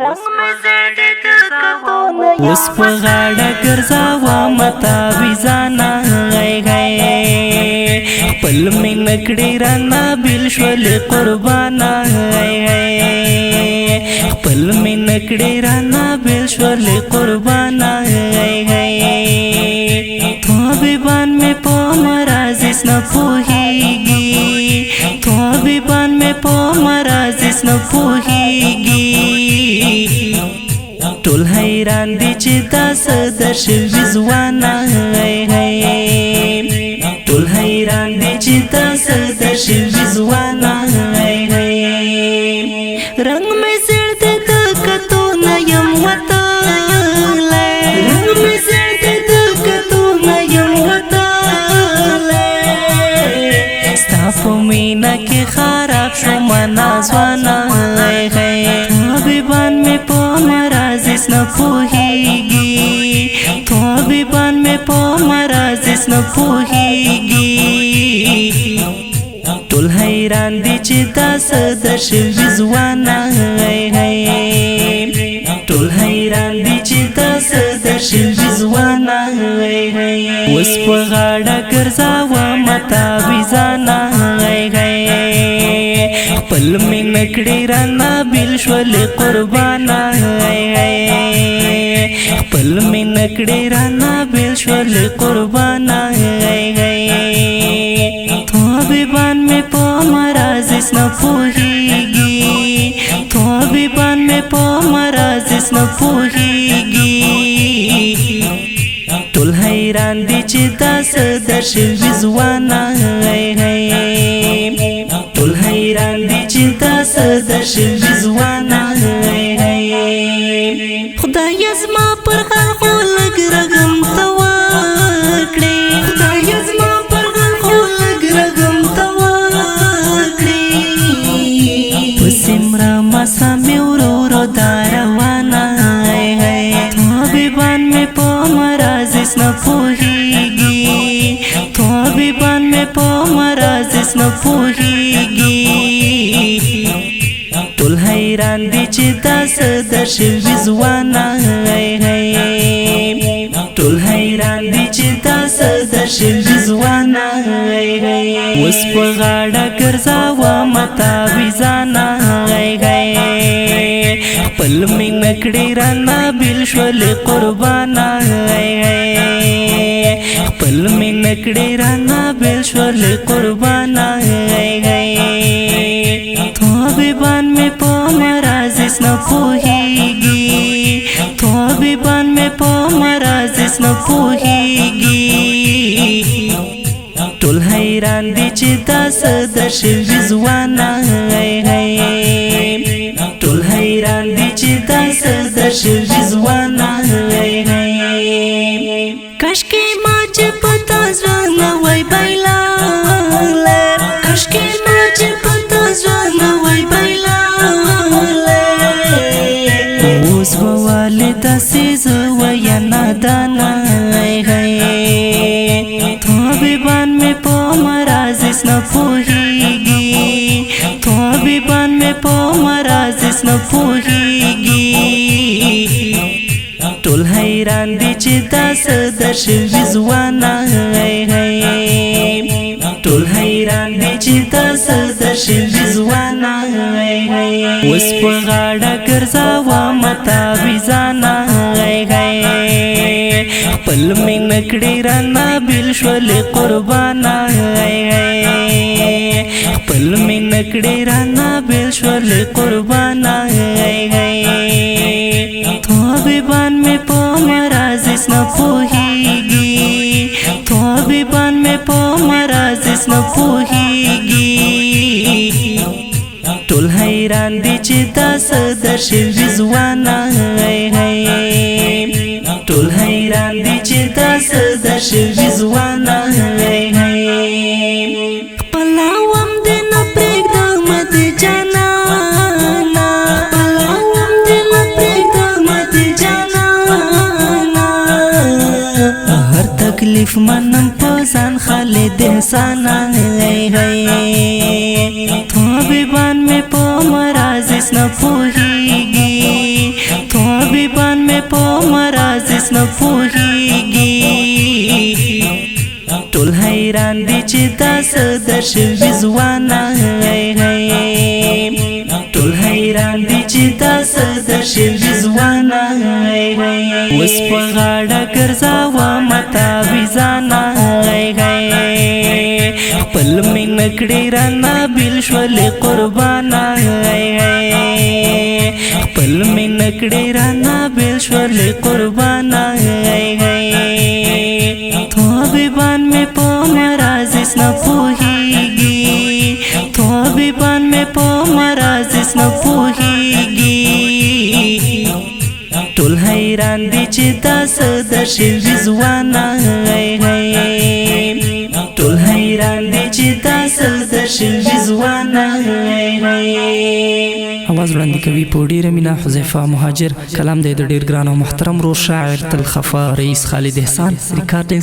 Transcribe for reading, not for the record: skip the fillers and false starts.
رنگ میں زیادہ دکتونا اس پا غاڑہ گرزومہ طبیبان گئے گئے پل میں نکڑی رانہ بیل شولی قربانہ گئے گئے پل میں نکڑی رانہ بیل شولی قربانہ گئے گئے طبیبان میں پو مرازس نہ پوھیگی طبیبان میں پو مرازس نہ پوھیگی ټول حیران دي چې تاسو درشوی زوانه ټول حیران دي چې تاسو درشوی زوانه رنگ مې زړه د کتو نه یم وتلی رنگ مې زړه د کتو نه یم وتلی ستا په مینه کې خراب شوم نازوانه طبیبان مې په مرازس نہ پوھیگی طبیبان میں پو مرازس نہ پوھیگی ټول حیران دي چې تاسو درشوی زوانه ټول حیران دي چې تاسو درشوی زوانه اوس په غاړه ګرځومه طبیبان پل میں نکڑی رانہ بیل شولی قربانہ پل میں نکڑی رانہ بیل شولی قربانہ طبیبان میں پو مرازس نہ پوھیگی طبیبان میں پو مرازس نہ پوھیگی ټول حیران دي چې تاسو درشوی زوانه ټول حیران دي چې تاسو درشوی زوانه خدای زما پر خلقو لږ رحم ته وکړې خدای زما پر خلقو لږ رحم ته وکړې په سمره مسته مې ورو ورو دا روانه طبیبان مې په مرازس نہ پوھیگی طبیبان میں پو مرازس نہ پوھیگی ټول حیران دي چې تاسو درشوی زوانه ټول حیران دي چې تاسو درشوی زوانه اوس په غاړه ګرځومه طبیبان پل میں نکڑی رانہ بیل شولی قربانہ پل میں نکڑی رانہ بیل شولی قربانہ طبیبان میں پو مرازس نہ پوھیگی طبیبان میں پو مرازس نہ پوھیگی ټول حیران دي چې تاسو درشوی زوانه ټول حیران دي چې تاسو درشوی زوانه کاشکې ما چې پتا زړه نه وای بایلاله کاشکې ما چې پتا زړه نه وای بایلاله اوس به والې داسې زه وایم نادانه طبیبان میں پو مرازس نہ پوھیگی طبیبان میں پو مرازس نہ پوھیگی ټول حیران دي چې تاسو درشوی زوانه ټول حیران دي چې تاسو درشوی زوانه طبیبان میں پو مرازس نہ پوھیگی ټول حیران دي چې تاسو درشوی زوانه ټول حیران دي چې تاسو درشوی زوانه اوس په غاړه ګرځومه طبیبان پل میں نکڑی رانہ بیل شولی قربانہ پل میں نکڑی رانہ بیل شولی قربانہ طبیبان میں پو مرازس نہ پوھیگی طبیبان میں پو مرازس نہ پوھیگی ټول حیران دي چې تاسو درشوی زوانه ټول حیران دي چې تاسو درشوی زوانه پلاوم دې نه پرېږدم د جانان پلاوم دې نه پرېږدم د جانان هر تکلیف منم په ځان خالد احسان طبیبان میں پو مرازس نہ پوھیگی په مرز نه پوھیگی ټول حیران دي چې دا څه درشوی زوانه ټول حیران دي چې دا څه درشوی زوانه اوس په غاړه گرزومه طبیبانه خپل مې نکړې رانه بیل شولې قربانه خپل مې نکړې رانه بیل شولې قربانه طبیبان مې په مرز نه پوھیگی طبیبان مې په مرز نه پوھیگی ټول حیران دي چې دا څه درشوی زوانه ټول حیران دي چې دا څه درشوی زوانه اواز وړاندې کوي په ډیره مینه حذیفہ مھاجر. کلام دی د ډیر ګران او محترم رو شاعر تل خفا رئیس خالد احسان. ریکارډینګ